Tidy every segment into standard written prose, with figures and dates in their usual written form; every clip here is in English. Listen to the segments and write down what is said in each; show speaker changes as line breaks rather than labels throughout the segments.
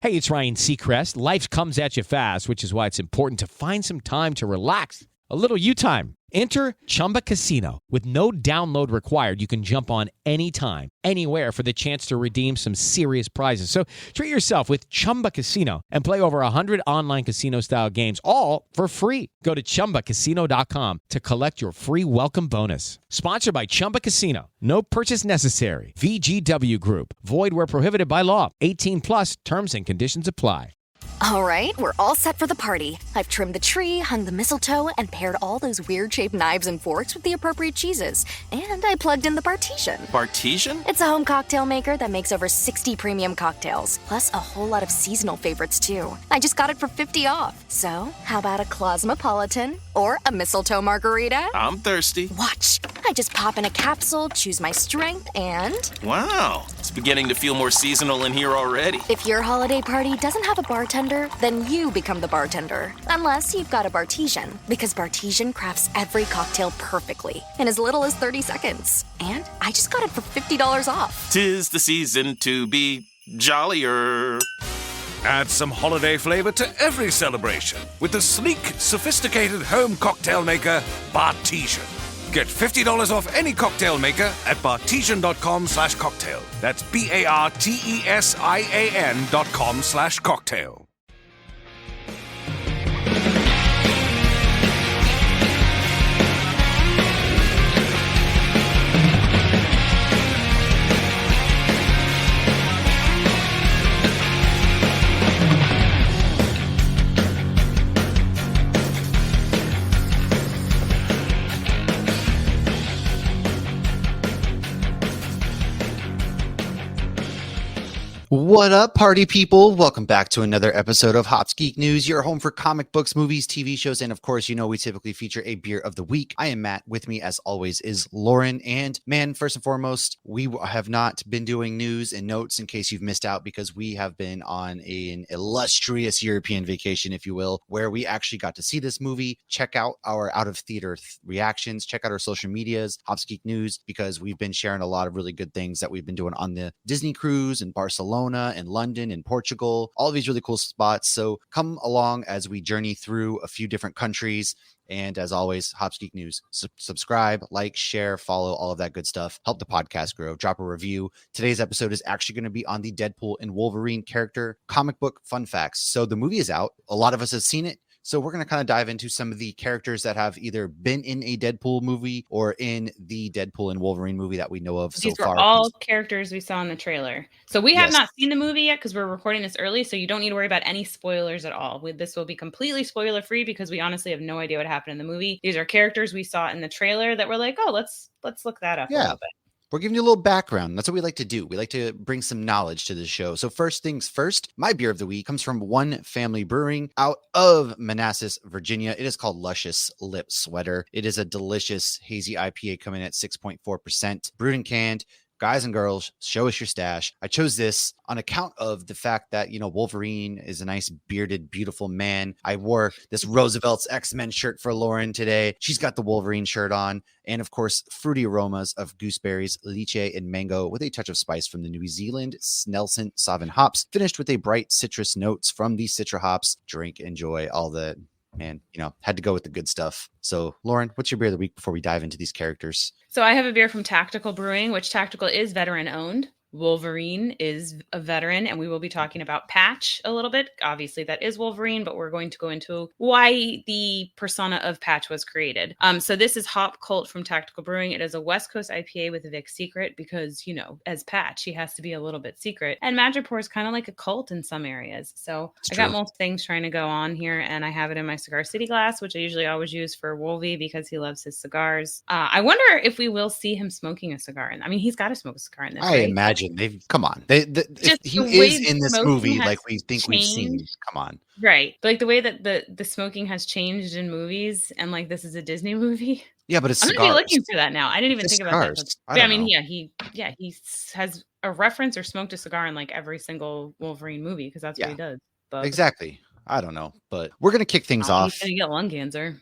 Hey, it's Ryan Seacrest. Life comes at you fast, which is why it's important to find some time to relax. A little you time. Enter Chumba Casino. With no download required, you can jump on anytime, anywhere for the chance to redeem some serious prizes. So treat yourself with Chumba Casino and play over 100 online casino-style games, all for free. Go to ChumbaCasino.com to collect your free welcome bonus. Sponsored by Chumba Casino. No purchase necessary. VGW Group. Void where prohibited by law. 18 plus. Terms and conditions apply.
All right, we're all set for the party. I've trimmed the tree, hung the mistletoe, and paired all those weird-shaped knives and forks with the appropriate cheeses. And I plugged in the Bartesian.
Bartesian?
It's a home cocktail maker that makes over 60 premium cocktails, plus a whole lot of seasonal favorites, too. I just got it for 50 off. So, how about a Cosmopolitan or a mistletoe margarita?
I'm thirsty.
Watch. I just pop in a capsule, choose my strength, and...
Wow, it's beginning to feel more seasonal in here already.
If your holiday party doesn't have a bartender, then you become the bartender. Unless you've got a Bartesian, because Bartesian crafts every cocktail perfectly in as little as 30 seconds. And I just got it for $50 off.
'Tis the season to be jollier.
Add some holiday flavor to every celebration with the sleek, sophisticated home cocktail maker, Bartesian. Get $50 off any cocktail maker at bartesian.com/cocktail. That's BARTESIAN.com/cocktail.
What up, party people? Welcome back to another episode of Hops Geek News, your home for comic books, movies, TV shows, and of course, you know we typically feature a beer of the week. I am Matt. With me, as always, is Lauren. And man, first and foremost, we have not been doing news and notes in case you've missed out, because we have been on an illustrious European vacation, if you will, where we actually got to see this movie. Check out our out-of-theater reactions. Check out our social medias, Hops Geek News, because we've been sharing a lot of really good things that we've been doing on the Disney cruise in Barcelona and London and Portugal, all of these really cool spots. So come along as we journey through a few different countries. And as always, Hops Geek News, subscribe, like, share, follow, all of that good stuff. Help the podcast grow. Drop a review. Today's episode is actually going to be on the Deadpool and Wolverine character comic book fun facts. So the movie is out. A lot of us have seen it. So we're going to kind of dive into some of the characters that have either been in a Deadpool movie or in the Deadpool and Wolverine movie that we know of so far.
These were all characters we saw in the trailer. So we have not seen the movie yet because we're recording this early. So you don't need to worry about any spoilers at all. This will be completely spoiler free because we honestly have no idea what happened in the movie. These are characters we saw in the trailer that we're like, oh, let's look that up a little bit.
We're giving you a little background. That's what we like to do. We like to bring some knowledge to the show. So first things first, my beer of the week comes from One Family Brewing out of Manassas, Virginia. It is called Luscious Lip Sweater. It is a delicious hazy IPA coming at 6.4%, brewed and canned. Guys and girls, show us your stash. I chose this on account of the fact that, you know, Wolverine is a nice bearded, beautiful man. I wore this Roosevelt's X-Men shirt for Lauren today. She's got the Wolverine shirt on. And of course, fruity aromas of gooseberries, lychee, and mango with a touch of spice from the New Zealand Nelson Sauvin hops, finished with a bright citrus notes from the Citra hops. Drink, enjoy, all the... Man, you know, had to go with the good stuff. So, Lauren, what's your beer of the week before we dive into these characters?
So I have a beer from Tactical Brewing, which Tactical is veteran owned. Wolverine is a veteran, and we will be talking about Patch a little bit. Obviously, that is Wolverine, but we're going to go into why the persona of Patch was created. So this is Hop Cult from Tactical Brewing. It is a West Coast IPA with a Vic secret because, you know, as Patch, he has to be a little bit secret. And Madripoor is kind of like a cult in some areas. So I got multiple things trying to go on here, and I have it in my Cigar City glass, which I usually always use for Wolvie because he loves his cigars. I wonder if we will see him smoking a cigar. I mean, he's got to smoke a cigar in this.
I imagine. They've come on. If he is in this movie like we think we've seen. Come on,
right? But like the way that the smoking has changed in movies, and like this is a Disney movie.
Yeah, but it's
I'm gonna be looking for that now. I didn't even think about that.
I
mean, he has a reference or smoked a cigar in like every single Wolverine movie because that's what he does.
Exactly. I don't know, but we're gonna kick things off.
He's gonna get lung cancer.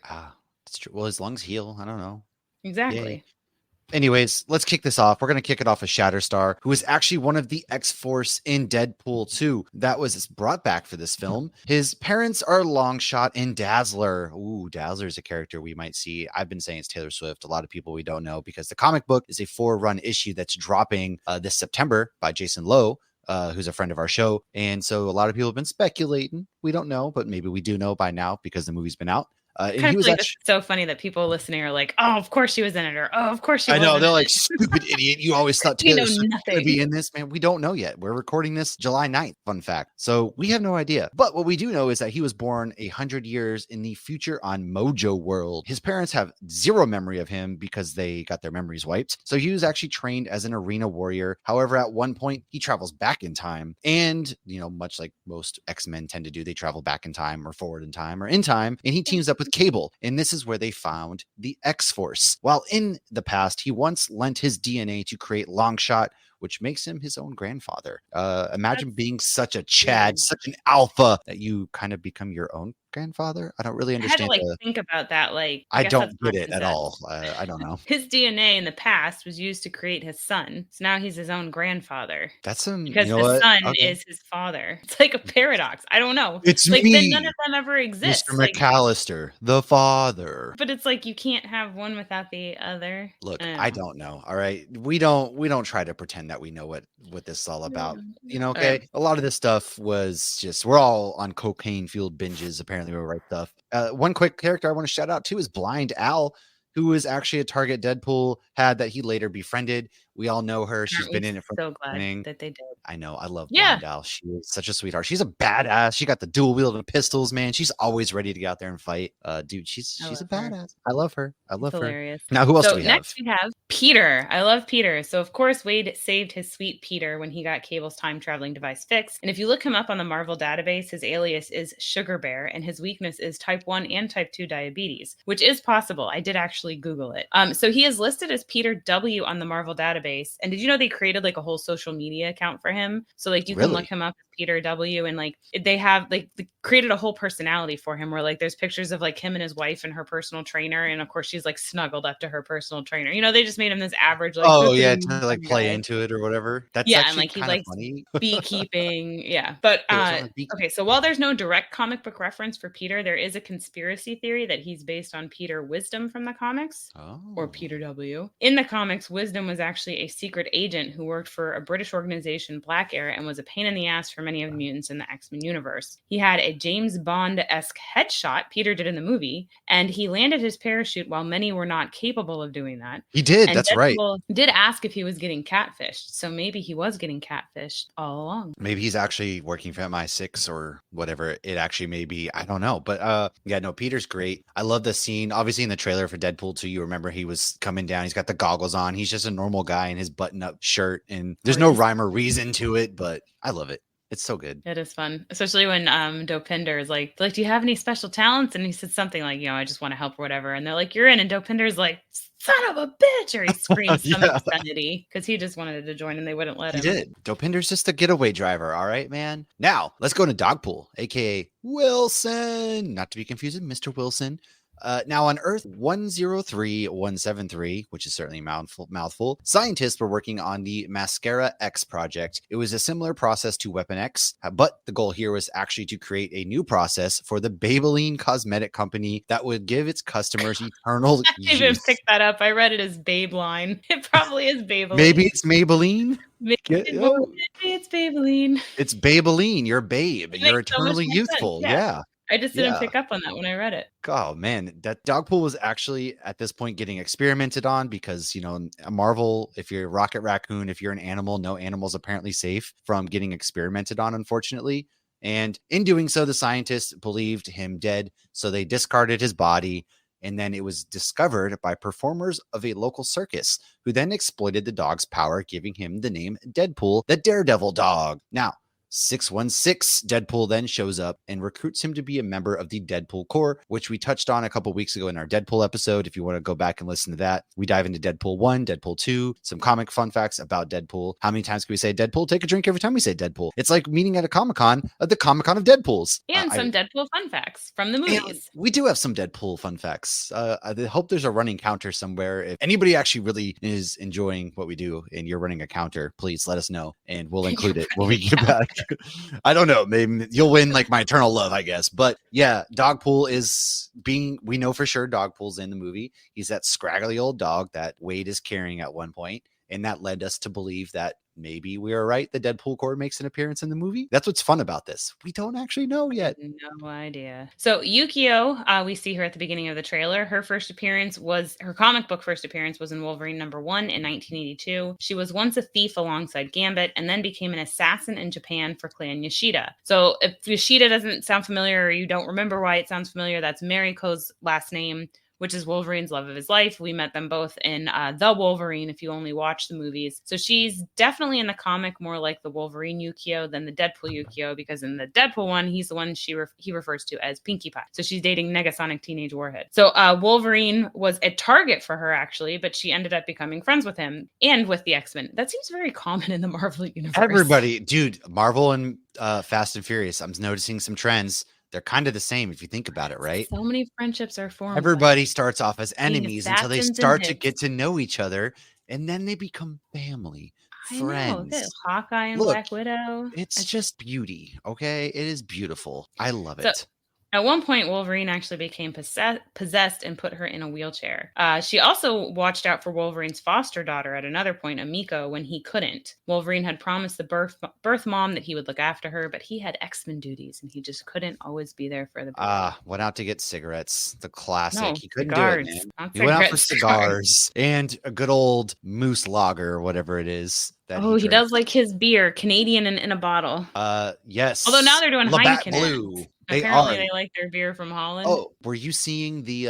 It's true. Well, his lungs heal. I don't know.
Exactly.
Yay. Anyways, let's kick this off. We're going to kick it off with Shatterstar, who is actually one of the X-Force in Deadpool 2 that was brought back for this film. His parents are Longshot and Dazzler. Ooh, Dazzler is a character we might see. I've been saying it's Taylor Swift. A lot of people we don't know because the comic book is a 4-run issue that's dropping this September by Jason Lowe. Who's a friend of our show. And so a lot of people have been speculating. We don't know, but maybe we do know by now because the movie's been out. And he was
it's so funny that people listening are like, "Oh, of course she was in it," or "Oh, of course she."
I know they're like,
it.
"Stupid idiot! You always thought Taylor Swift was going to be in this, man." We don't know yet. We're recording this July 9th. Fun fact. So we have no idea. But what we do know is that he was born 100 years in the future on Mojo World. His parents have zero memory of him because they got their memories wiped. So he was actually trained as an arena warrior. However, at one point he travels back in time, and much like most X-Men tend to do, they travel back in time or forward in time or in time, and he teams up with Cable. And this is where they found the X-Force. While in the past, he once lent his DNA to create Longshot, which makes him his own grandfather. Imagine being such a Chad, such an alpha, that you kind of become your own grandfather. I don't really understand.
I had to think about that.
I don't get it at all. I don't know.
His DNA in the past was used to create his son, so now he's his own grandfather.
That's
because the son is his father. It's like a paradox. I don't know.
It's
like
me,
then none of them ever exist.
Mr. McAllister, the father.
But it's like you can't have one without the other.
Look, I don't know. All right, we don't try to pretend that we know what this is all about. Okay. A lot of this stuff was just, we're all on cocaine fueled binges. Apparently we're right stuff. One quick character I want to shout out to is Blind Al, who is actually a target Deadpool had that he later befriended. We all know her. She's been in it from
so
the
glad
beginning.
that they did.
I know. I love Blind Al. She is such a sweetheart. She's a badass. She got the dual wielding pistols, man. She's always ready to get out there and fight. Dude, she's a badass. I love her. I love her.
Hilarious.
Now, who else do we have?
Next we have Peter. I love Peter. So of course Wade saved his sweet Peter when he got Cable's time traveling device fixed. And if you look him up on the Marvel database, his alias is Sugar Bear, and his weakness is type 1 and type 2 diabetes, which is possible. I did actually Google it. So he is listed as Peter W on the Marvel database. And did you know they created like a whole social media account for him? So like you can look him up as Peter W, and like they have like they created a whole personality for him where like there's pictures of like him and his wife and her personal trainer, and of course she's like snuggled up to her personal trainer. They just made him this average like
to like play into it or whatever. That's
and like he's like
funny.
beekeeping. But okay, so while there's no direct comic book reference for Peter, there is a conspiracy theory that he's based on Peter Wisdom from the comics, or Peter W. In the comics, Wisdom was actually a secret agent who worked for a British organization, Black Air, and was a pain in the ass for many of the mutants in the X-Men universe. He had a James Bond-esque headshot, Peter did in the movie, and he landed his parachute while many were not capable of doing that.
He did,
and
that's
Deadpool
right.
Did ask if he was getting catfished, so maybe he was getting catfished all along.
Maybe he's actually working for MI6 or whatever it actually may be. I don't know. But Peter's great. I love the scene. Obviously in the trailer for Deadpool 2, you remember he was coming down. He's got the goggles on. He's just a normal guy in his button-up shirt, and there's no rhyme or reason to it, but I love it. It's so good.
It is fun, especially when Dopinder is like, do you have any special talents? And he said something like, I just want to help or whatever. And they're like, you're in. And Dopinder's like, son of a bitch, or he screams some obscenity because he just wanted to join and they wouldn't let him.
He did. Dopinder's just a getaway driver. All right, man. Now let's go to Dogpool, aka Wilson, not to be confused with Mr. Wilson. Now on Earth 103173, which is certainly a mouthful, scientists were working on the Mascara X project. It was a similar process to Weapon X, but the goal here was actually to create a new process for the Maybelline cosmetic company that would give its customers eternal use.
I even picked that up. I read it as Babeline. It probably is Maybelline.
Maybe it's Maybelline.
Maybe it's Maybelline.
It's Maybelline. You're babe. You're eternally youthful. Yeah.
I just didn't pick up on that when I read it.
Oh man, that Dogpool was actually at this point getting experimented on because, Marvel, if you're Rocket Raccoon, if you're an animal, no animal's apparently safe from getting experimented on, unfortunately. And in doing so, the scientists believed him dead, so they discarded his body. And then it was discovered by performers of a local circus who then exploited the dog's power, giving him the name Deadpool, the Daredevil dog. Now, 616. Deadpool then shows up and recruits him to be a member of the Deadpool Corps, which we touched on a couple weeks ago in our Deadpool episode. If you want to go back and listen to that, we dive into Deadpool 1, Deadpool 2, some comic fun facts about Deadpool. How many times can we say Deadpool? Take a drink every time we say Deadpool. It's like meeting at a Comic-Con, at the Comic-Con of Deadpools.
And some Deadpool fun facts from the movies.
We do have some Deadpool fun facts. I hope there's a running counter somewhere. If anybody actually really is enjoying what we do and you're running a counter, please let us know and we'll include it when we get back. I don't know. Maybe you'll win like my eternal love, I guess. But yeah, Dogpool we know for sure Dogpool's in the movie. He's that scraggly old dog that Wade is carrying at one point, and that led us to believe that maybe we are right. The Deadpool Corps makes an appearance in the movie. That's what's fun about this. We don't actually know yet.
No idea. So Yukio, we see her at the beginning of the trailer. Her comic book first appearance was in Wolverine #1 in 1982. She was once a thief alongside Gambit and then became an assassin in Japan for Clan Yoshida. So if Yoshida doesn't sound familiar or you don't remember why it sounds familiar, that's Mariko's last name, which is Wolverine's love of his life. We met them both in The Wolverine, if you only watch the movies. So she's definitely in the comic more like the Wolverine Yukio than the Deadpool Yukio, because in the Deadpool one, he's the one he refers to as Pinkie Pie. So she's dating Negasonic Teenage Warhead. So Wolverine was a target for her, actually, but she ended up becoming friends with him and with the X-Men. That seems very common in the Marvel universe.
Everybody, dude, Marvel and Fast and Furious, I'm noticing some trends. They're kind of the same if you think about it, right?
So many friendships are formed.
Everybody starts off as enemies until they start to get to know each other, and then they become family, friends.
I know. Hawkeye and Black Widow.
It's just beauty, okay? It is beautiful. I love it.
At one point, Wolverine actually became possessed and put her in a wheelchair. She also watched out for Wolverine's foster daughter at another point, Amiko, when he couldn't. Wolverine had promised the birth mom that he would look after her, but he had X-Men duties, and he just couldn't always be there for the baby.
Went out to get cigarettes. The classic.
No,
he couldn't
cigars,
do it, man. He
cigarettes,
went out for cigars and a good old moose lager or whatever it is.
He does like his beer, Canadian and in a bottle.
Yes.
Although now they're doing
Labatt
Heineken.
Blue.
Apparently they like their beer from Holland.
Oh, were you seeing the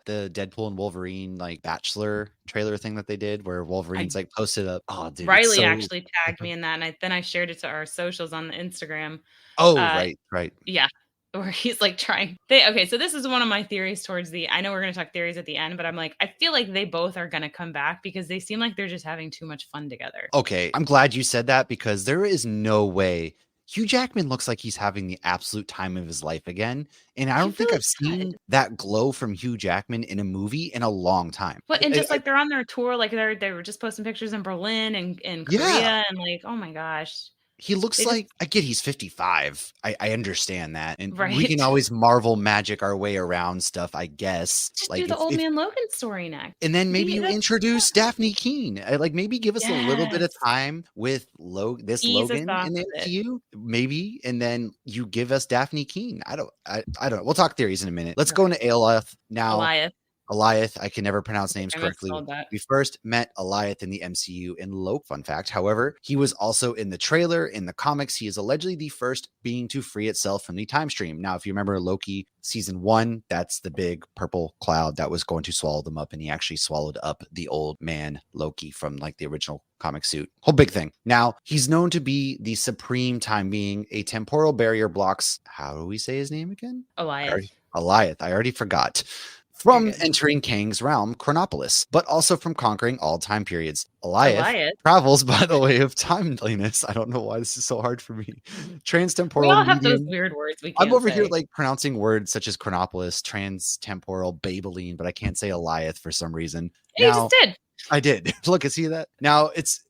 Deadpool and Wolverine like Bachelor trailer thing that they did where Wolverine's like posted up? Oh, dude,
Riley actually tagged me in that, and then I shared it to our socials on the Instagram.
Oh, right.
Yeah. Where he's like trying. Okay, so this is one of my theories towards I know we're going to talk theories at the end, but I'm like, I feel like they both are going to come back because they seem like they're just having too much fun together.
Okay, I'm glad you said that because there is no way. Hugh Jackman looks like he's having the absolute time of his life again. And I don't think I've seen that glow from Hugh Jackman in a movie in a long time.
But and just like they're on their tour, like they were just posting pictures in Berlin and Korea and like, oh my gosh.
He looks like, I get he's 55. I understand that. And we can always Marvel magic our way around stuff, I guess.
Just do the Old Man Logan story next.
And then maybe you introduce Daphne Keene. Like maybe give us a little bit of time with Logan in the MCU. Maybe. And then you give us Daphne Keene. I don't know. We'll talk theories in a minute. Let's go into Alioth now. Alioth, I can never pronounce names correctly. We first met Alioth in the MCU in Loki. Fun fact, however, he was also in the trailer. In the comics, he is allegedly the first being to free itself from the time stream. Now, if you remember Loki season 1, that's the big purple cloud that was going to swallow them up, and he actually swallowed up the old man Loki from like the original comic suit. Whole big thing. Now, he's known to be the supreme time being. A temporal barrier blocks, how do we say his name again?
Alioth.
I already forgot. From entering Kang's realm, Chronopolis, but also from conquering all time periods. Alioth travels by the way of timeliness. I don't know why this is so hard for me. Transtemporal. We
all have those weird words we can't
I'm over
say.
here like pronouncing words such as Chronopolis, transtemporal, Babylene, but I can't say Alioth for some reason.
You just did.
I did. Look, see that? Now it's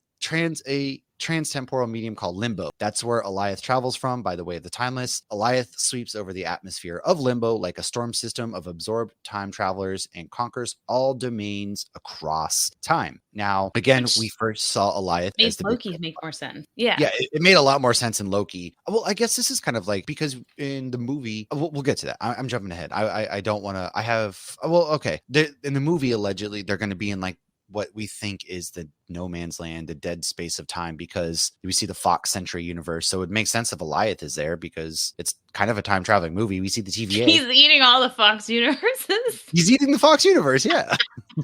transtemporal medium called Limbo. That's where Alioth travels from by the way of the timeless. Alioth sweeps over the atmosphere of Limbo like a storm system of absorbed time travelers and conquers all domains across time. Now, again, we first saw Alioth as the
Loki make more sense. Yeah.
Yeah, it made a lot more sense in Loki. Well, I guess this is kind of like because in the movie, we'll get to that. I'm jumping ahead. I don't want to. In the movie, allegedly, they're going to be in like what we think is the no man's land, the dead space of time, because we see the Fox Century universe. So it makes sense if Alioth is there because it's kind of a time traveling movie. We see the TVA.
He's eating all the Fox universes.
He's eating the Fox universe. Yeah.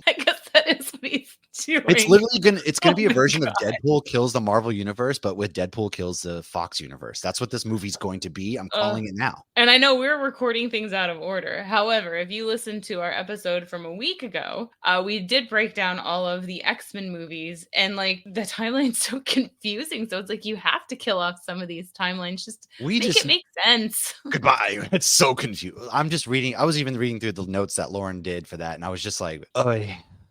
I guess that is what he's doing?
It's literally gonna be a
Oh my
version
God.
of Deadpool kills the Marvel universe, but with Deadpool kills the Fox universe. That's what this movie's going to be. I'm calling it now.
And I know we're recording things out of order. However, if you listen to our episode from a week ago, we did break down all of the X-Men movies, and like the timeline's so confusing. So it's like you have to kill off some of these timelines. Just make it make sense.
Goodbye. It's so confused. I was even reading through the notes that Lauren did for that, and I was just like, oh,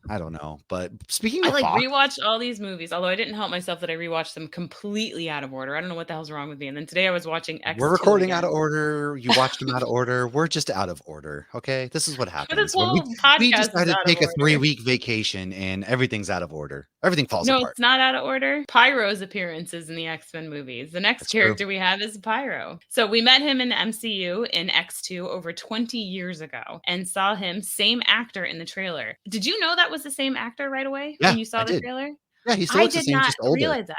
I don't know. But speaking
I
of
like
Fox,
rewatched all these movies, although I didn't help myself that I rewatched them completely out of order. I don't know what the hell's wrong with me. And then today I was watching X.
we're recording out of order. You watched them out of order. We're just out of order. Okay, this is what happens.
But this
When
whole
we
podcast
decided
is
to
out
take
of
a
order.
3-week vacation, and everything's out of order. Everything falls
No,
apart.
it's not out of order. Pyro's appearances in the X-Men movies. The next
That's true.
character we have is Pyro. So we met him in the MCU in X2 over 20 years ago and saw him, same actor in the trailer. Did you know that was the same actor right away
Yeah,
when you saw
I
the
did.
trailer?
Yeah, he still
I
looks the
did
same,
not
just older.
realize that.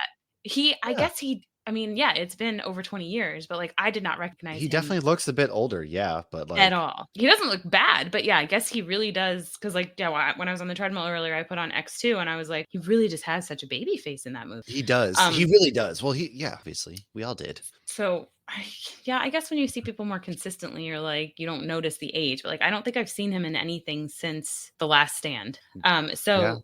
I
Yeah.
guess it's been over 20 years, but like I did not recognize
He
him
definitely looks a bit older, yeah, but like
at all. He doesn't look bad, but yeah, I guess he really does. Because like, yeah, when I was on the treadmill earlier, I put on X2 and I was like, he really just has such a baby face in that movie.
he does. He really does. Well, obviously, we all did.
So I guess when you see people more consistently, you're like, you don't notice the age, but like, I don't think I've seen him in anything since The Last Stand. And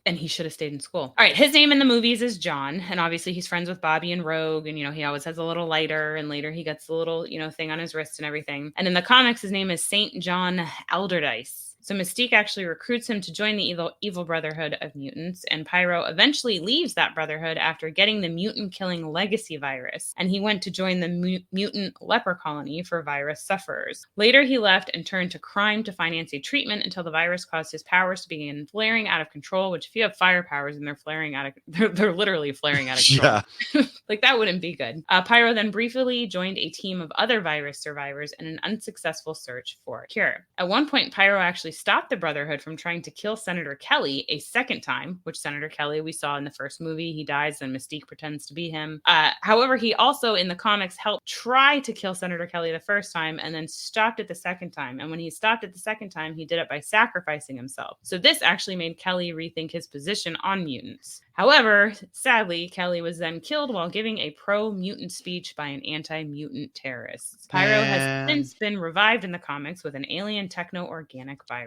he should have stayed in school. All right. His name in the movies is John. And obviously he's friends with Bobby and Rogue. And, he always has a little lighter, and later he gets a little, thing on his wrist and everything. And in the comics, his name is Saint John Alderdice. So Mystique actually recruits him to join the evil Brotherhood of Mutants, and Pyro eventually leaves that brotherhood after getting the mutant-killing legacy virus, and he went to join the mutant leper colony for virus sufferers. Later, he left and turned to crime to finance a treatment until the virus caused his powers to begin flaring out of control, which if you have fire powers and they're literally flaring out of control.
Yeah.
Like, that wouldn't be good. Pyro then briefly joined a team of other virus survivors in an unsuccessful search for a cure. At one point, Pyro actually stopped the Brotherhood from trying to kill Senator Kelly a second time, which Senator Kelly we saw in the first movie. He dies and Mystique pretends to be him. However, he also in the comics helped try to kill Senator Kelly the first time and then stopped it the second time. And when he stopped it the second time, he did it by sacrificing himself. So this actually made Kelly rethink his position on mutants. However, sadly, Kelly was then killed while giving a pro-mutant speech by an anti-mutant terrorist. Pyro has since been revived in the comics with an alien techno-organic virus.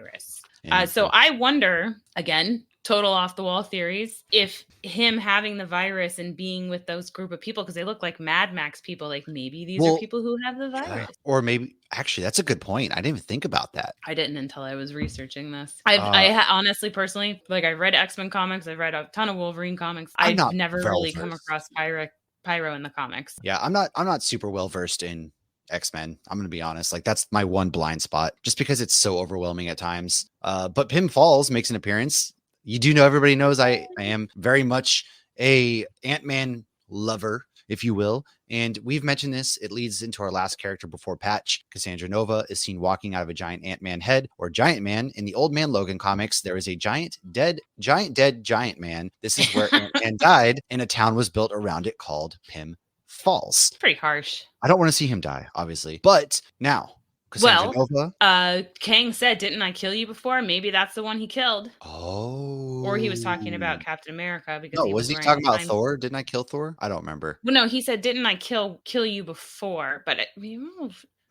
So I wonder, again, total off-the-wall theories, if him having the virus and being with those group of people, because they look like Mad Max people, like maybe these are people who have the virus.
Or maybe, actually, that's a good point. I didn't even think about that.
I didn't until I was researching this. I honestly, personally, like I've read X-Men comics, I've read a ton of Wolverine comics. I've never really come across Pyro in the comics.
Yeah, I'm not super well versed in X-Men. I'm going to be honest. Like that's my one blind spot just because it's so overwhelming at times. But Pym Falls makes an appearance. You do know, everybody knows I am very much a Ant-Man lover, if you will. And we've mentioned this. It leads into our last character before Patch. Cassandra Nova is seen walking out of a giant Ant-Man head or Giant Man. In the Old Man Logan comics, there is a giant dead Giant Man. This is where Ant-Man died, and a town was built around it called Pym Falls.
Pretty harsh.
I don't want to see him die, obviously. But now, Cassandra Nova.
Kang said, "Didn't I kill you before?" Maybe that's the one he killed.
Oh.
Or he was talking about Captain America because
was he talking about Thor? Didn't I kill Thor? I don't remember.
Well, no, he said, "Didn't I kill you before?" But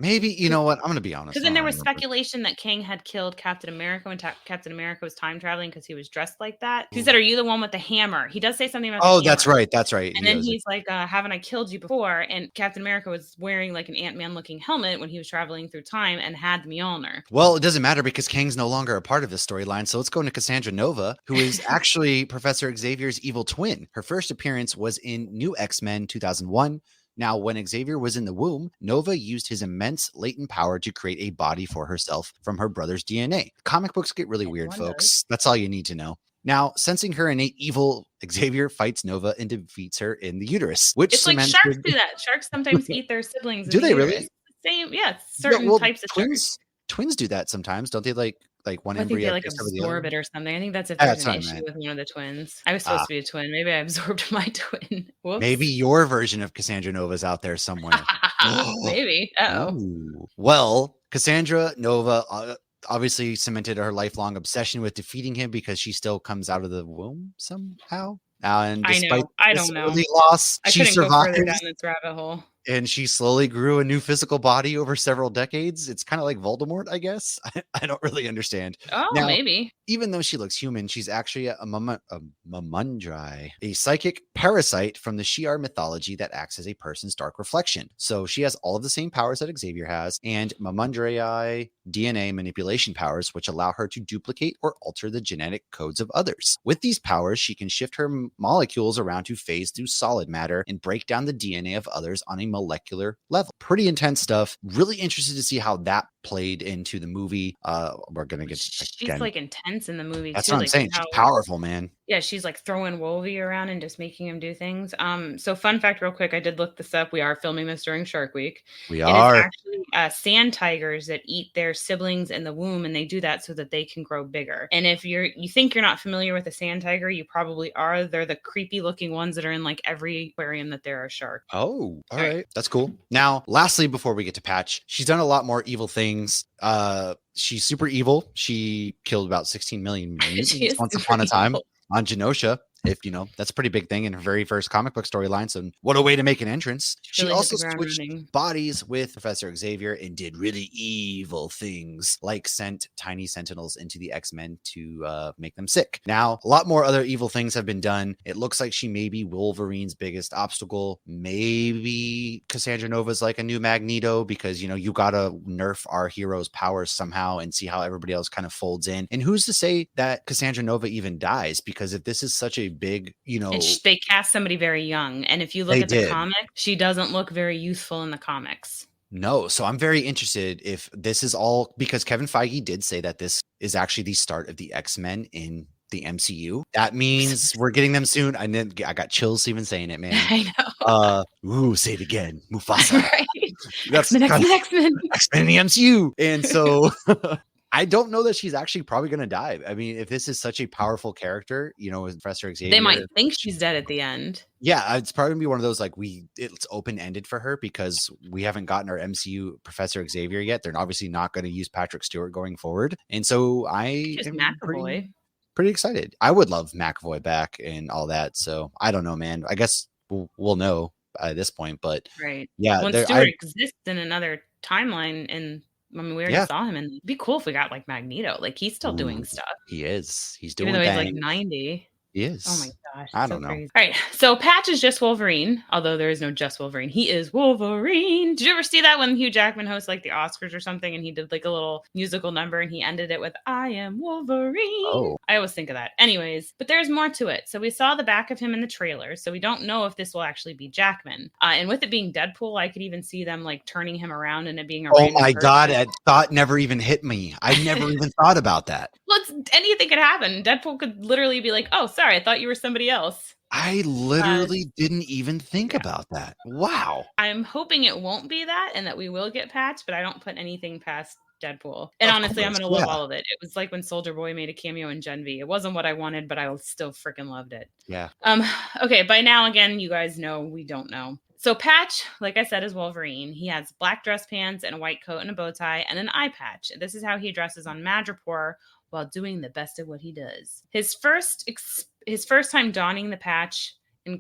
maybe, you know what? I'm going to be honest.
Because then there was speculation that Kang had killed Captain America when Captain America was time traveling because he was dressed like that. He said, "Are you the one with the hammer?" He does say something about the hammer.
That's right. That's right.
And then he's like, "Haven't I killed you before?" And Captain America was wearing like an Ant-Man looking helmet when he was traveling through time and had the Mjolnir.
Well, it doesn't matter because Kang's no longer a part of this storyline. So let's go into Cassandra Nova, who is actually Professor Xavier's evil twin. Her first appearance was in New X-Men 2001. Now, when Xavier was in the womb, Nova used his immense latent power to create a body for herself from her brother's DNA. Comic books get really weird, folks. That's all you need to know. Now, sensing her innate evil, Xavier fights Nova and defeats her in the uterus. Which
it's like sharks do that. Sharks sometimes eat their siblings.
Do they really?
Same, yeah. Certain types of sharks.
Twins do that sometimes, don't they? Like one
I
embryo.
think they absorb it or something. I think that's if there's an issue with one of the twins. I was supposed to be a twin. Maybe I absorbed my twin. Whoops.
Maybe your version of Cassandra Nova is out there somewhere.
Maybe.
Ooh. Well, Cassandra Nova obviously cemented her lifelong obsession with defeating him because she still comes out of the womb somehow. And
I
despite
know. I
this
don't know.
early loss,
I
she
couldn't go further down
survives.
this rabbit hole.
And she slowly grew a new physical body over several decades. It's kind of like Voldemort, I guess. I don't really understand.
Oh,
Now,
maybe.
even though she looks human, she's actually a Mamundrai, a psychic parasite from the Shi'ar mythology that acts as a person's dark reflection. So she has all of the same powers that Xavier has, and Mamundrai DNA manipulation powers, which allow her to duplicate or alter the genetic codes of others. With these powers, she can shift her molecules around to phase through solid matter and break down the DNA of others on a molecular level. Pretty intense stuff. Really interested to see how that played into the movie. We're gonna get
She's like intense in the movie.
That's
too,
what I'm
like
saying. She's powerful, man.
Yeah, she's like throwing Wolvie around and just making him do things. So fun fact, real quick, I did look this up. We are filming this during Shark Week.
We
It
are.
is actually sand tigers that eat their siblings in the womb, and they do that so that they can grow bigger. And if you think you're not familiar with a sand tiger, you probably are. They're the creepy looking ones that are in like every aquarium that there are sharks.
Oh, all right. That's cool. Now, lastly, before we get to Patch, she's done a lot more evil things. She's super evil. She killed about 16 million mutants once upon a time on Genosha. If you know, that's a pretty big thing in her very first comic book storyline. So what a way to make an entrance. She
Really
also
hit the ground
switched
running.
bodies with Professor Xavier and did really evil things, like sent tiny sentinels into the X-Men to make them sick. Now, a lot more other evil things have been done. It looks like she may be Wolverine's biggest obstacle. Maybe Cassandra Nova's like a new Magneto, because, you know, you gotta nerf our hero's powers somehow and see how everybody else kind of folds in. And who's to say that Cassandra Nova even dies? Because if this is such a big, you know,
And they cast somebody very young. And if you look at the comic, she doesn't look very youthful in the comics.
No. So I'm very interested if this is all, because Kevin Feige did say that this is actually the start of the X-Men in the MCU. That means we're getting them soon. And then I got chills even saying it, man.
I know.
Say it again. Mufasa.
Right.
That's
X-Men.
X-Men in the MCU. And so I don't know that she's actually probably going to die. I mean, if this is such a powerful character, you know, with Professor Xavier,
They might think she's dead at the end.
Yeah, it's probably gonna be one of those, like, it's open-ended for her because we haven't gotten our MCU Professor Xavier yet. They're obviously not going to use Patrick Stewart going forward. And so I
Just
am
McAvoy.
pretty excited. I would love McAvoy back and all that. So I don't know, man. I guess we'll know at this point, but
right.
Yeah,
When Stewart exists in another timeline, and I mean, we already saw him, and it'd be cool if we got like Magneto. Like, he's still doing stuff.
He is. He's doing
even though
things.
he's like 90.
He is.
Oh my gosh.
I don't know.
Crazy. All right. So Patch is just Wolverine, although there is no just Wolverine. He is Wolverine. Did you ever see that when Hugh Jackman hosts like the Oscars or something, and he did like a little musical number and he ended it with "I am Wolverine"?
Oh.
I always think of that. Anyways, but there's more to it. So we saw the back of him in the trailer, so we don't know if this will actually be Jackman. And with it being Deadpool, I could even see them like turning him around and it being a
Oh my God, that thought never even hit me. I never even thought about that.
Well, anything could happen. Deadpool could literally be like, "Oh, sorry, I thought you were somebody else."
I literally didn't even think about that. Wow.
I'm hoping it won't be that and that we will get Patch, but I don't put anything past Deadpool. And honestly, I'm going to love all of it. It was like when Soldier Boy made a cameo in Gen V. It wasn't what I wanted, but I still freaking loved it.
Yeah.
Okay, by now, again, you guys know we don't know. So Patch, like I said, is Wolverine. He has black dress pants and a white coat and a bow tie and an eye patch. This is how he dresses on Madripoor while doing the best of what he does. His first time donning the patch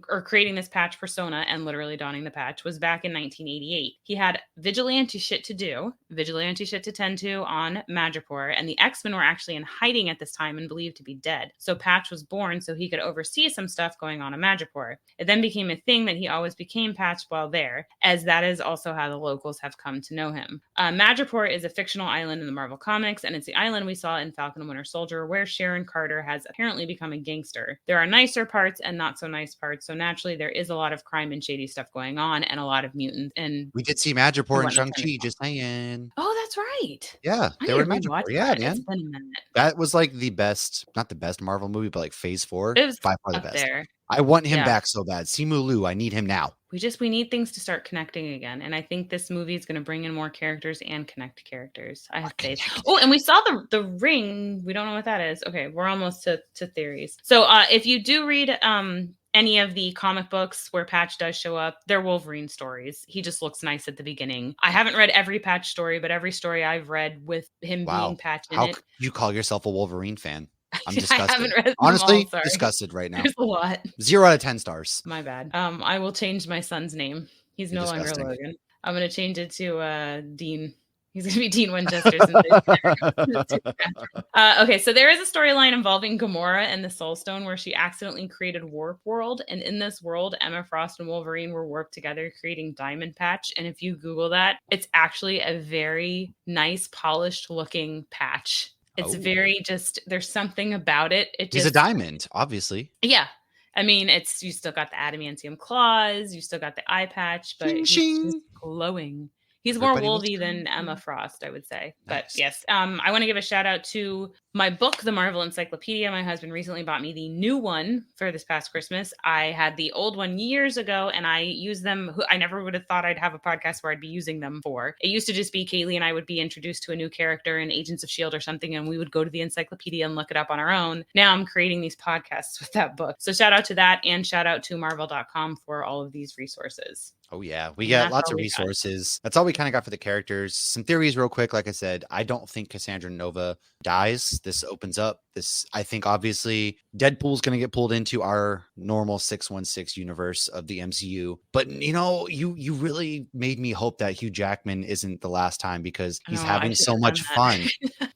or creating this patch persona and literally donning the patch was back in 1988. He had vigilante shit to do, vigilante shit to tend to on Madripoor, and the X-Men were actually in hiding at this time and believed to be dead. So Patch was born so he could oversee some stuff going on in Madripoor. It then became a thing that he always became Patch while there, as that is also how the locals have come to know him. Madripoor is a fictional island in the Marvel Comics, and it's the island we saw in Falcon and Winter Soldier, where Sharon Carter has apparently become a gangster. There are nicer parts and not so nice parts, so naturally there is a lot of crime and shady stuff going on, and a lot of mutants. And
we did see Madripoor and Shang-Chi, just saying.
Oh, that's right.
Yeah, they were Madripoor. Yeah, man.
It's been a minute.
That was like the best, not the best Marvel movie, but like Phase 4.
It was
by far the
up
best.
There.
I want him back so bad. Simu Liu, I need him now.
We need things to start connecting again. And I think this movie is going to bring in more characters and connect characters. I have faith. Oh, and we saw the ring. We don't know what that is. Okay, we're almost to theories. So if you do read any of the comic books where Patch does show up, they're Wolverine stories. He just looks nice at the beginning. I haven't read every Patch story, but every story I've read with him being Patch in it.
How you call yourself a Wolverine fan? I'm
I
disgusted.
haven't read them
Honestly,
all, sorry.
disgusted right now.
There's a lot.
0 out of 10 stars.
My bad. I will change my son's name. He's no longer Logan. I'm going to change it to Dean. He's going to be Dean Winchester. Okay, so there is a storyline involving Gamora and the Soul Stone where she accidentally created Warp World. And in this world, Emma Frost and Wolverine were warped together, creating Diamond Patch. And if you Google that, it's actually a very nice, polished looking patch. It's very there's something about it.
He's a diamond, obviously.
Yeah. I mean, you still got the adamantium claws, you still got the eye patch, but he's just glowing. He's more wolvy than Emma Frost, I would say. Nice. But yes, I want to give a shout out to my book, The Marvel Encyclopedia. My husband recently bought me the new one for this past Christmas. I had the old one years ago, and I use them. I never would have thought I'd have a podcast where I'd be using them for. It used to just be Kaylee and I would be introduced to a new character in Agents of S.H.I.E.L.D. or something, and we would go to the encyclopedia and look it up on our own. Now I'm creating these podcasts with that book. So shout out to that, and shout out to Marvel.com for all of these resources.
Oh, yeah. We got lots of resources. That's all we kind of got for the characters. Some theories real quick. Like I said, I don't think Cassandra Nova dies. This opens up. I think, obviously, Deadpool's going to get pulled into our normal 616 universe of the MCU. But, you really made me hope that Hugh Jackman isn't the last time because he's having so much fun.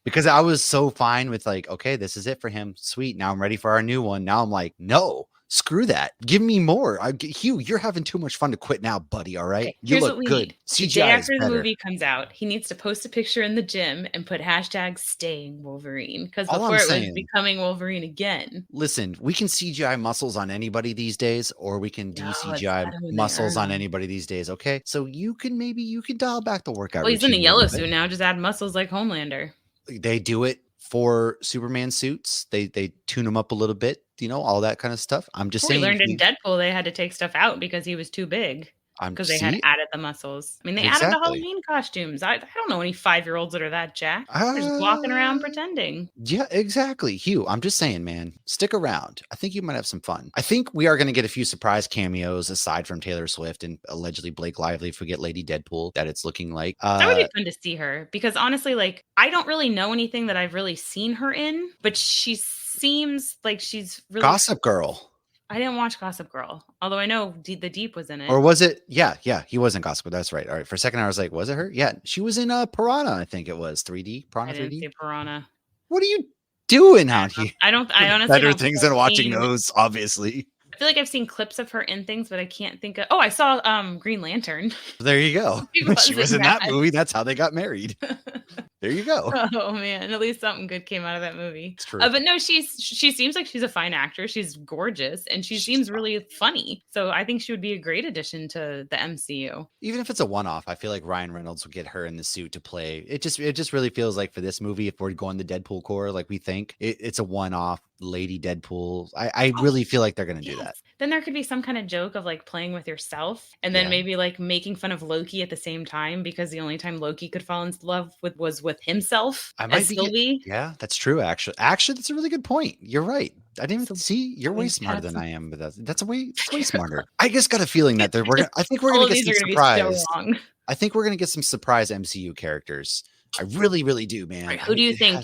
Because I was so fine with okay, this is it for him. Sweet. Now I'm ready for our new one. Now I'm like, no. Screw that. Give me more. Hugh, you're having too much fun to quit now, buddy. All right.
Okay,
you look good. CGI
the day after the movie comes out, he needs to post a picture in the gym and put hashtag staying Wolverine. Because before it was becoming Wolverine again.
Listen, we can CGI muscles on anybody these days, or we can de-CGI muscles on anybody these days. Okay. So you can dial back the workout.
Well, he's in a yellow suit now. Just add muscles like Homelander.
They do it for Superman suits. They tune them up a little bit. All that kind of stuff. I'm just saying.
We learned in Deadpool they had to take stuff out because he was too big. Because they had added the muscles. I mean, they added the Halloween costumes. I don't know any 5-year-olds that are that jacked. They're just walking around pretending.
Yeah, exactly. Hugh, I'm just saying, man, stick around. I think you might have some fun. I think we are going to get a few surprise cameos aside from Taylor Swift and allegedly Blake Lively if we get Lady Deadpool, that it's looking like.
That would be fun to see her because honestly, I don't really know anything that I've really seen her in, but she seems like she's really
Gossip Girl.
I didn't watch Gossip Girl, although I know the Deep was in it.
Or was it? Yeah. He was in Gossip Girl. That's right. All right. For a second, I was like, was it her? Yeah. She was in Piranha, I think it was. 3D? Piranha 3D?
I didn't see Piranha.
What are you doing out here?
I honestly
better things than watching those, obviously.
I feel like I've seen clips of her in things, but I can't think of. Oh, I saw Green Lantern.
There you go. She was in that movie. That's how they got married. There you go.
Oh man, at least something good came out of that movie.
It's true.
But no, she seems like she's a fine actor. She's gorgeous, and she seems really funny. So I think she would be a great addition to the MCU.
Even if it's a one-off, I feel like Ryan Reynolds would get her in the suit to play. It just really feels like for this movie, if we're going the Deadpool core, like we think, it's a one-off. Lady Deadpool. I really feel like they're gonna do that.
Then there could be some kind of joke of playing with yourself, and then maybe making fun of Loki at the same time because the only time Loki could fall in love was with himself. I might be.
Yeah, that's true. Actually, that's a really good point. You're right. I didn't even see. You're way smarter than I am, but that's way smarter. I just got a feeling that I think we're gonna get some surprise. I think we're gonna get some surprise MCU characters. I really, really do, man.
Right, who do you think?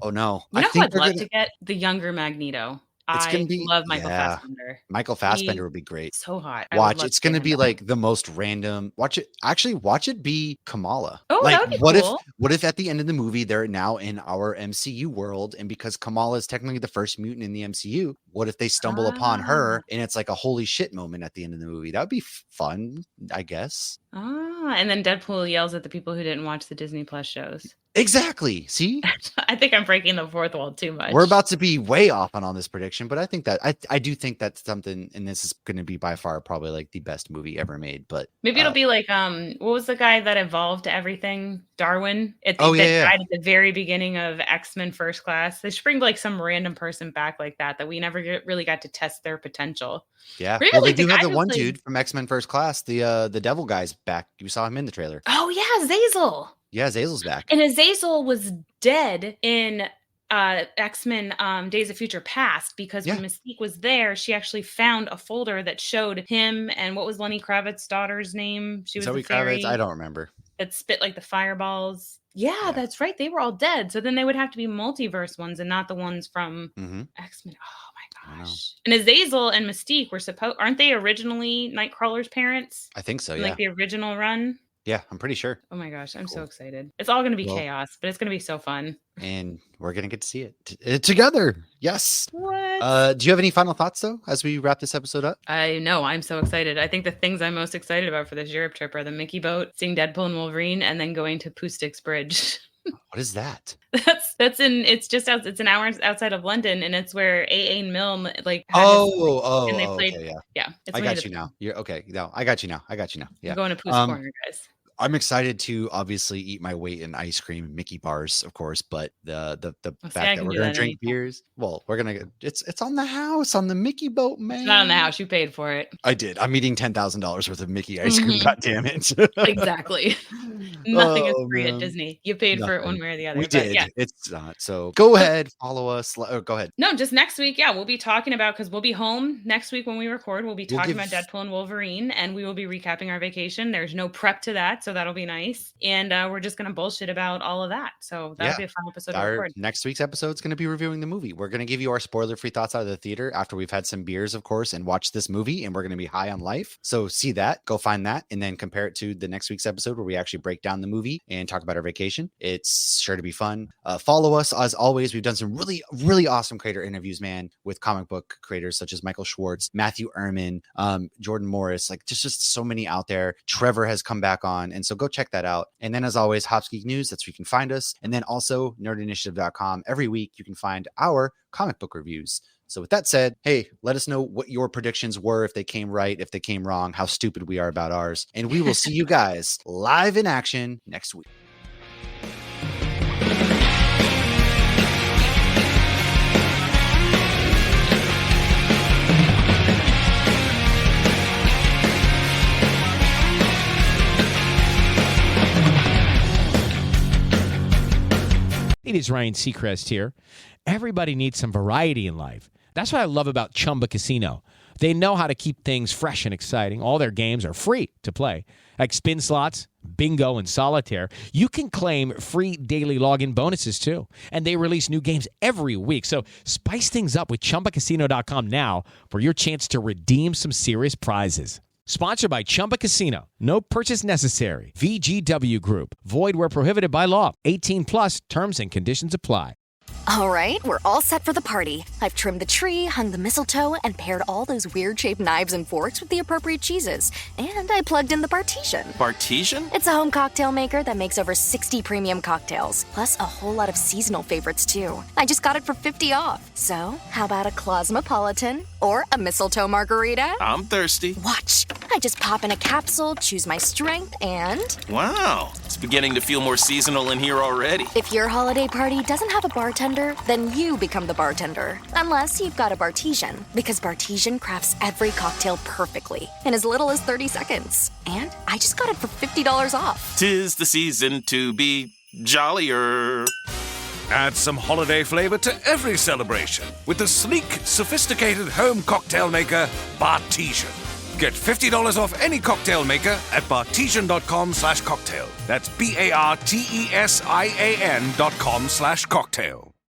Oh no!
You know who I'd love to get? The younger Magneto. I love Michael Fassbender.
Michael Fassbender would be great.
So hot.
Watch. It's going to be the most random. Watch it be Kamala.
Oh, that would be cool.
What if at the end of the movie, they're now in our MCU world, and because Kamala is technically the first mutant in the MCU, what if they stumble upon her and it's like a holy shit moment at the end of the movie? That would be fun, I guess.
And then Deadpool yells at the people who didn't watch the Disney Plus shows.
Exactly. See?
I think I'm breaking the fourth wall too much.
We're about to be way off on this prediction, but I think that I do think that's something, and this is going to be by far probably the best movie ever made. But
maybe it'll be what was the guy that evolved to everything? Darwin. Died at the very beginning of X-Men First Class. They should bring some random person back like that we never really got to test their potential.
Yeah. Well, they do have the one dude from X-Men First Class. The devil guy's back. You saw him in the trailer.
Oh yeah, Azazel.
Yeah, Azazel's back.
And Azazel was dead in X-Men Days of Future Past, because when Mystique was there, she actually found a folder that showed him and what was Lenny Kravitz's daughter's name? She was
Zoe
the fairy
Kravitz? I don't remember.
that spit like the fireballs. Yeah, that's right. They were all dead. So then they would have to be multiverse ones and not the ones from X-Men. Oh my gosh. And Azazel and Mystique aren't they originally Nightcrawler's parents?
I think so,
in, like the original run?
Yeah, I'm pretty sure.
Oh my gosh, I'm so excited. It's all going to be chaos, but it's going to be so fun.
And we're going to get to see it together. Yes.
What?
Do you have any final thoughts, though, as we wrap this episode up?
I know. I'm so excited. I think the things I'm most excited about for this Europe trip are the Mickey boat, seeing Deadpool and Wolverine, and then going to Pustik's Bridge.
What is that?
It's an hour outside of London, and it's where A.A. Milne and they played.
Okay,
yeah.
I got you now. You're okay. No, I got you now. Yeah.
You're going to Puss Corner, guys.
I'm excited to obviously eat my weight in ice cream, Mickey bars, of course, but the fact that we're gonna drink beers, well, we're gonna it's on the house, on the Mickey boat, man.
It's not on the house. You paid for it.
I did. I'm eating $10,000 worth of Mickey ice cream. God damn it!
Exactly. Nothing is free at Disney. You paid for it one way or the other.
We did. Yeah. It's not. So go ahead, follow us. Go ahead.
No, just next week. Yeah, we'll be talking about, because we'll be home next week when we record. We'll be talking about Deadpool and Wolverine, and we will be recapping our vacation. There's no prep to that, so that'll be nice. And we're just going to bullshit about all of that. So that'll be a fun episode to record.
Next week's episode is going to be reviewing the movie. We're going to give you our spoiler-free thoughts out of the theater after we've had some beers, of course, and watch this movie, and we're going to be high on life. So see that, go find that, and then compare it to the next week's episode where we actually break down the movie and talk about our vacation. It's sure to be fun. Follow us as always. We've done some really, really awesome creator interviews, man, with comic book creators such as Michael Schwartz, Matthew Ehrman, Jordan Morris, like just so many out there. Trevor has come back on, and so go check that out. And then as always, Hops Geek News, that's where you can find us. And then also nerdinitiative.com. Every week you can find our comic book reviews. So with that said, hey, let us know what your predictions were, if they came right, if they came wrong, how stupid we are about ours. And we will see you guys live in action next week.
It is Ryan Seacrest here. Everybody needs some variety in life. That's what I love about Chumba Casino. They know how to keep things fresh and exciting. All their games are free to play, like spin slots, bingo, and solitaire. You can claim free daily login bonuses, too. And they release new games every week. So spice things up with ChumbaCasino.com now for your chance to redeem some serious prizes. Sponsored by Chumba Casino. No purchase necessary. VGW Group. Void where prohibited by law. 18 plus. Terms and conditions apply.
All right, we're all set for the party. I've trimmed the tree, hung the mistletoe, and paired all those weird-shaped knives and forks with the appropriate cheeses. And I plugged in the Bartesian.
Bartesian?
It's a home cocktail maker that makes over 60 premium cocktails, plus a whole lot of seasonal favorites, too. I just got it for $50 off. So, how about a Cosmopolitan or a mistletoe margarita?
I'm thirsty.
Watch. I just pop in a capsule, choose my strength, and...
Wow. It's beginning to feel more seasonal in here already.
If your holiday party doesn't have a bartender, then you become the bartender. Unless you've got a Bartesian, because Bartesian crafts every cocktail perfectly in as little as 30 seconds. And I just got it for $50 off.
'Tis the season to be jollier.
Add some holiday flavor to every celebration with the sleek, sophisticated home cocktail maker, Bartesian. Get $50 off any cocktail maker at bartesian.com/cocktail. That's BARTESIAN.com/cocktail.